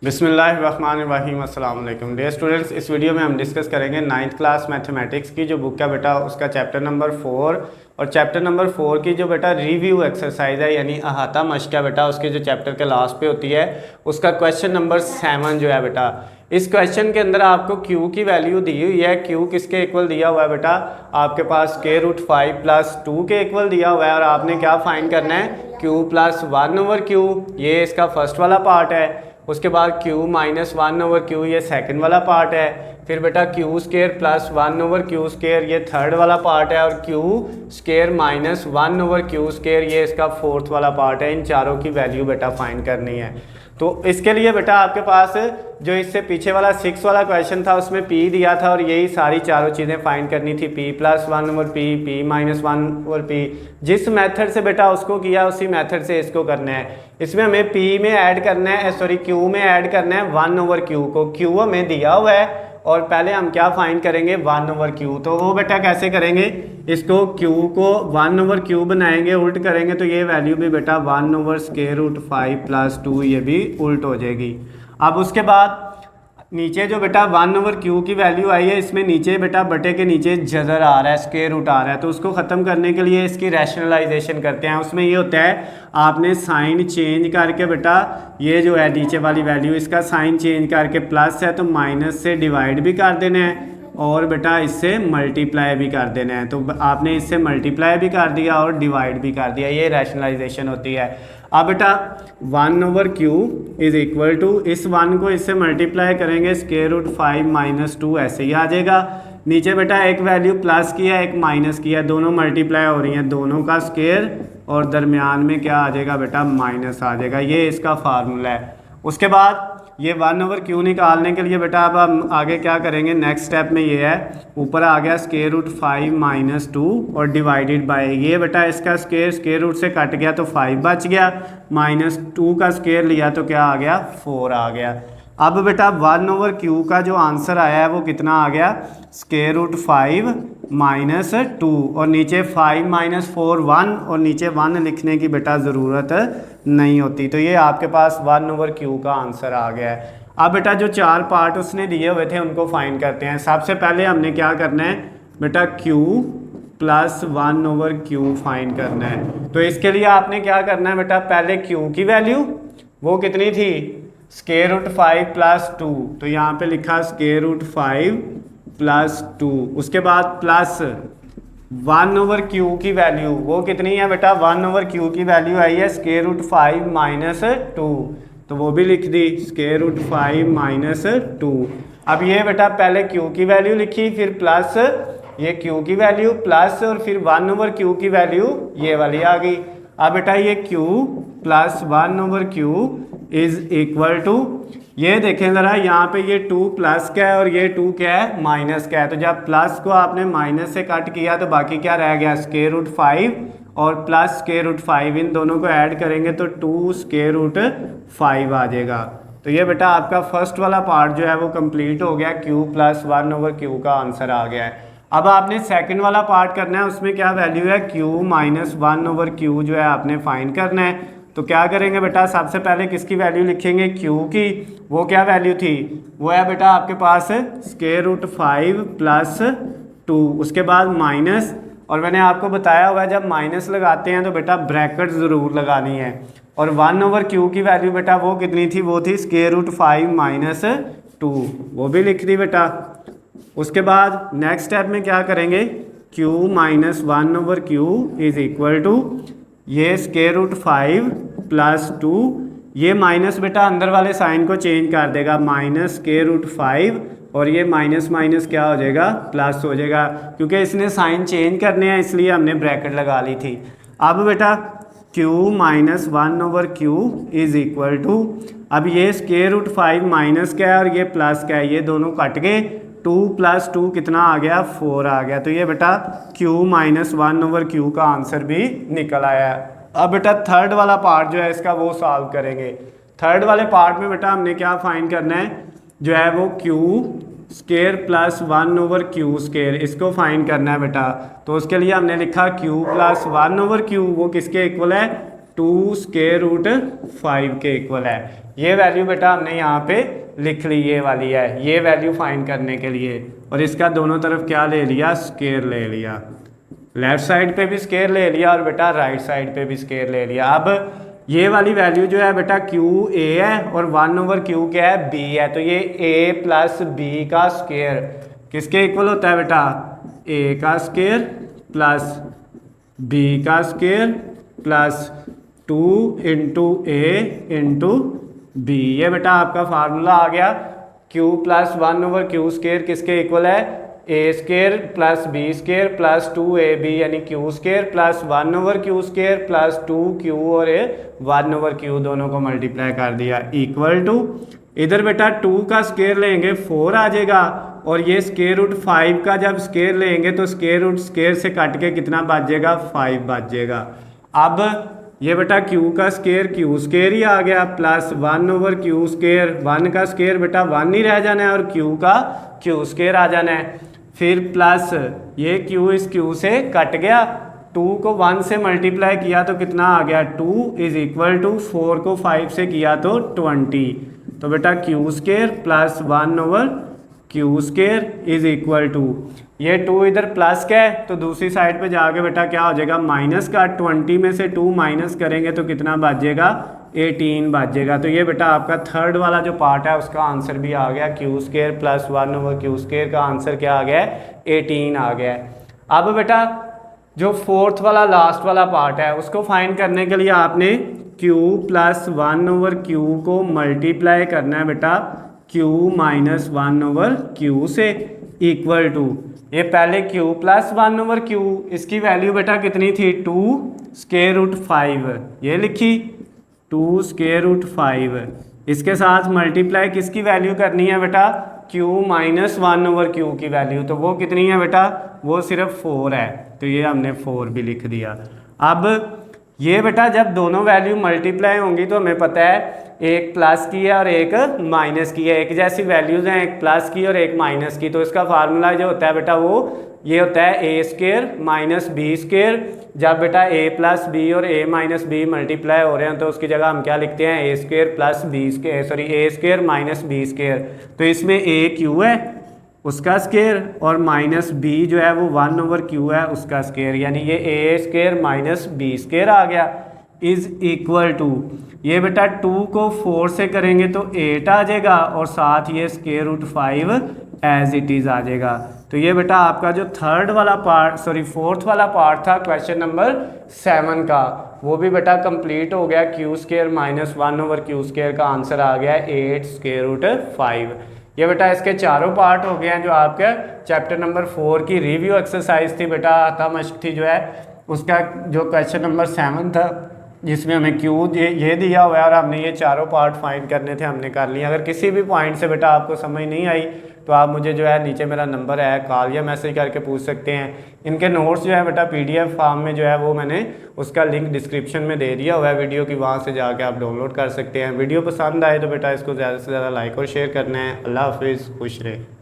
बिस्मिल्लाहिर्रहमानिर्रहीम अस्सलाम वालेकुम डियर स्टूडेंट्स। इस वीडियो में हम डिस्कस करेंगे नाइन्थ क्लास मैथमेटिक्स की जो बुक है बेटा उसका चैप्टर नंबर 4 और चैप्टर नंबर 4 की जो बेटा रिव्यू एक्सरसाइज है यानी अहाता मश्क है बेटा उसके जो चैप्टर के लास्ट पे होती है उसका क्वेश्चन नंबर 7 जो है बेटा। इस क्वेश्चन के अंदर आपको q की वैल्यू दी हुई है। q किसके इक्वल दिया हुआ है बेटा, आपके पास k√5 + 2 के इक्वल दिया हुआ है और आपने क्या फाइंड करना है q + 1/q। ये इसका फर्स्ट वाला पार्ट है। उसके बाद q - 1/q ये सेकंड वाला पार्ट है। फिर बेटा q² + 1/q² ये थर्ड वाला पार्ट है और q² - 1/q² ये इसका फोर्थ वाला पार्ट है। इन चारों की वैल्यू बेटा फाइंड करनी है। तो इसके लिए बेटा आपके पास जो इससे पीछे वाला 6 वाला क्वेश्चन था उसमें p दिया था और यही सारी चारों चीज़ें फाइंड करनी थी, p + 1/p, p - 1/p। जिस मेथड से बेटा उसको किया उसी मेथड से इसको करना है। इसमें हमें p में ऐड करना है, सॉरी q में ऐड करना है 1/q को। q हमें दिया हुआ है और पहले हम क्या फाइंड करेंगे 1/q। तो वो बेटा कैसे करेंगे, इसको q को 1/q बनाएंगे, उल्ट करेंगे तो ये वैल्यू भी बेटा 1/√5 + 2 ये भी उल्ट हो जाएगी। अब उसके बाद नीचे जो बेटा 1/q की वैल्यू आई है इसमें नीचे बेटा बटे के नीचे जजर आ रहा है, स्क्वायर रूट आ रहा है। तो उसको ख़त्म करने के लिए इसकी रैशनलाइजेशन करते हैं। उसमें ये होता है आपने साइन चेंज करके बेटा ये जो है नीचे वाली वैल्यू इसका साइन चेंज करके प्लस है तो माइनस से डिवाइड भी कर देना है और बेटा इससे मल्टीप्लाई भी कर देना है। तो आपने इससे मल्टीप्लाई भी कर दिया और डिवाइड भी कर दिया, ये रैशनलाइजेशन होती है। अब बेटा 1/q = इस 1 को इससे मल्टीप्लाई करेंगे √5 - 2 ऐसे ही आ जाएगा। नीचे बेटा एक वैल्यू प्लस की है एक माइनस की है, दोनों मल्टीप्लाई हो रही हैं, दोनों का स्क्वायर और दरमियान में क्या आ जाएगा बेटा माइनस आ जाएगा। ये इसका फार्मूला है। उसके बाद ये 1/q निकालने के लिए बेटा अब हम आगे क्या करेंगे, नेक्स्ट स्टेप में ये है ऊपर आ गया √5 - 2 और डिवाइडेड बाय ये बेटा इसका स्क्वायर रूट से कट गया तो 5 बच गया, -2 का स्क्वायर लिया तो क्या आ गया 4 आ गया। अब बेटा 1/q का जो आंसर आया है वो कितना आ गया √5 - 2 और नीचे 5 - 4 1 और नीचे 1 लिखने की बेटा ज़रूरत नहीं होती। तो ये आपके पास 1/q का आंसर आ गया है। अब बेटा जो चार पार्ट उसने दिए हुए थे उनको फाइंड करते हैं। सबसे पहले हमने क्या करना है बेटा q + 1/q फाइंड करना है। तो इसके लिए आपने क्या करना है बेटा, पहले q की वैल्यू वो कितनी थी √5 + 2, तो यहाँ पे लिखा √5 + 2। उसके बाद प्लस 1/q की वैल्यू वो कितनी है बेटा, 1/q की वैल्यू आई है √5 - 2, तो वो भी लिख दी √5 - 2। अब ये बेटा पहले q की वैल्यू लिखी फिर प्लस ये q की वैल्यू प्लस और फिर 1/q की वैल्यू ये वाली आ गई। अब बेटा ये q + 1/q = ये देखें ज़रा यहाँ पे ये 2 प्लस का है और ये 2 क्या है माइनस का है। तो जब प्लस को आपने माइनस से कट किया तो बाकी क्या रह गया √5 और प्लस √5, इन दोनों को ऐड करेंगे तो 2√5 आ जाएगा। तो ये बेटा आपका फर्स्ट वाला पार्ट जो है वो कंप्लीट हो गया, q + 1/q का आंसर आ गया है। अब आपने सेकंड वाला पार्ट करना है, उसमें क्या वैल्यू है q - 1/q जो है आपने फाइंड करना है। तो क्या करेंगे बेटा, सबसे पहले किसकी वैल्यू लिखेंगे q की, वो क्या वैल्यू थी, वो है बेटा आपके पास √5 + 2। उसके बाद माइनस, और मैंने आपको बताया हुआ है जब माइनस लगाते हैं तो बेटा ब्रैकेट ज़रूर लगानी है। और 1/q की वैल्यू बेटा वो कितनी थी, वो थी √5 - 2, वो भी लिख दी बेटा। उसके बाद नेक्स्ट स्टेप में क्या करेंगे q - 1/q = ये √5 + 2, ये माइनस बेटा अंदर वाले साइन को चेंज कर देगा -√5 और ये माइनस माइनस क्या हो जाएगा प्लस हो जाएगा, क्योंकि इसने साइन चेंज करने हैं इसलिए हमने ब्रैकेट लगा ली थी। अब बेटा q - 1/q = अब ये √5 माइनस का है और ये प्लस का है, ये दोनों कट गए, 2 + 2 कितना आ गया 4 आ गया। तो ये बेटा q - 1/q का आंसर भी निकल आया है। अब बेटा थर्ड वाला पार्ट जो है इसका वो सॉल्व करेंगे। थर्ड वाले पार्ट में बेटा हमने क्या फाइंड करना है, जो है वो q² + 1/q², इसको फाइंड करना है बेटा। तो उसके लिए हमने लिखा q + 1/q वो किसके इक्वल है 2 स्क्वायर रूट 5 के इक्वल है। ये वैल्यू बेटा हमने यहाँ पे लिख ली, ये वाली है, ये वैल्यू फाइंड करने के लिए। और इसका दोनों तरफ क्या ले लिया, स्क्वायर ले लिया। लेफ्ट साइड पे भी स्क्वायर ले लिया और बेटा राइट साइड पे भी स्क्वायर ले लिया। अब ये वाली वैल्यू जो है बेटा क्यू ए है और 1/क्यू क्या है, बी है। तो ये ए प्लस बी का स्क्वायर किसके इक्वल होता है बेटा, ए का स्क्वायर प्लस बी का square plus 2 into A into B. ये बेटा आपका फार्मूला आ गया। q प्लस 1/क्यू स्क्वायर किसके इक्वल है, A square plus B square plus 2ab यानी क्यू स्क्वायर प्लस 1/क्यू स्क्वायर प्लस 2q और ए 1/क्यू दोनों को मल्टीप्लाई कर दिया इक्वल टू, इधर बेटा 2 का स्क्वायर लेंगे 4 आ जाएगा और ये स्क्वायर रूट 5 का जब स्क्वायर लेंगे तो स्क्वायर रूट स्क्वायर से कट के कितना बच जाएगा, 5 बच जाएगा। अब ये बेटा q का स्क्वायर क्यू स्क्वायर ही आ गया प्लस 1/क्यू स्क्वायर, 1 का स्क्वायर बेटा 1 ही रह जाना है और q का क्यू स्क्वायर आ जाना है। फिर प्लस ये q इस q से कट गया, 2 को 1 से मल्टीप्लाई किया तो कितना आ गया 2 इज इक्वल टू 4 को 5 से किया तो 20। तो बेटा क्यू स्क्वायर प्लस 1/क्यू स्क्वायर इज इक्वल टू, ये 2 इधर प्लस का है तो दूसरी साइड पे जाके बेटा क्या हो जाएगा माइनस का, 20 में से 2 माइनस करेंगे तो कितना बच जाएगा 18 बच जाएगा। तो ये बेटा आपका थर्ड वाला जो पार्ट है उसका आंसर भी आ गया, क्यू स्क्वायर प्लस 1/क्यू स्क्वायर का आंसर क्या आ गया है 18 आ गया है। अब बेटा जो फोर्थ वाला लास्ट वाला पार्ट है उसको फाइंड करने के लिए आपने q प्लस 1/क्यू को मल्टीप्लाई करना है बेटा q माइनस 1/क्यू से इक्वल टू, ये पहले q प्लस 1/क्यू, इसकी वैल्यू बेटा कितनी थी 2 स्क्वायर रूट 5, ये लिखी 2 स्क्वायर रूट 5। इसके साथ मल्टीप्लाई किसकी वैल्यू करनी है बेटा q माइनस 1/क्यू की वैल्यू, तो वो कितनी है बेटा वो सिर्फ 4 है, तो ये हमने 4 भी लिख दिया। अब ये बेटा जब दोनों वैल्यू मल्टीप्लाई होंगी तो हमें पता है एक प्लस की है और एक माइनस की है, एक जैसी वैल्यूज हैं, एक प्लस की और एक माइनस की। तो इसका फार्मूला जो होता है बेटा वो ये होता है A square minus B square. जब बेटा a प्लस बी और a माइनस बी मल्टीप्लाई हो रहे हैं तो उसकी जगह हम क्या लिखते हैं A square plus B square, sorry A square minus B square. तो इसमें a क्यू है उसका स्क्वायर और माइनस b जो है वो 1/क्यू है उसका स्क्वायर, यानी ये a square minus B square आ गया इज इक्वल टू, ये बेटा 2 को 4 से करेंगे तो 8 आ जाएगा और साथ ये square root 5 as it is आ जाएगा। तो ये बेटा आपका जो थर्ड वाला पार्ट, सॉरी फोर्थ वाला पार्ट था क्वेश्चन नंबर 7 का, वो भी बेटा कंप्लीट हो गया। क्यू स्क्वायर माइनस 1/क्यू स्क्वायर का आंसर आ गया 8 स्क्वायर रूट 5। ये बेटा इसके चारों पार्ट हो गए हैं। जो आपके चैप्टर नंबर 4 की रिव्यू एक्सरसाइज थी बेटा, आता मश्क थी जो है, उसका जो क्वेश्चन नंबर 7 था जिसमें हमें क्यू ये दिया हुआ है और हमने ये चारों पार्ट फाइंड करने थे, हमने कर लिए। अगर किसी भी पॉइंट से बेटा आपको समझ नहीं आई तो आप मुझे जो है नीचे मेरा नंबर है कॉल या मैसेज करके पूछ सकते हैं। इनके नोट्स जो है बेटा PDF फॉर्म में जो है वो मैंने उसका लिंक डिस्क्रिप्शन में दे दिया हुआ है वीडियो की, वहाँ से जाके आप डाउनलोड कर सकते हैं। वीडियो पसंद आए तो बेटा इसको ज़्यादा से ज़्यादा लाइक और शेयर करना है। अल्लाह हाफिज़, खुश रहे।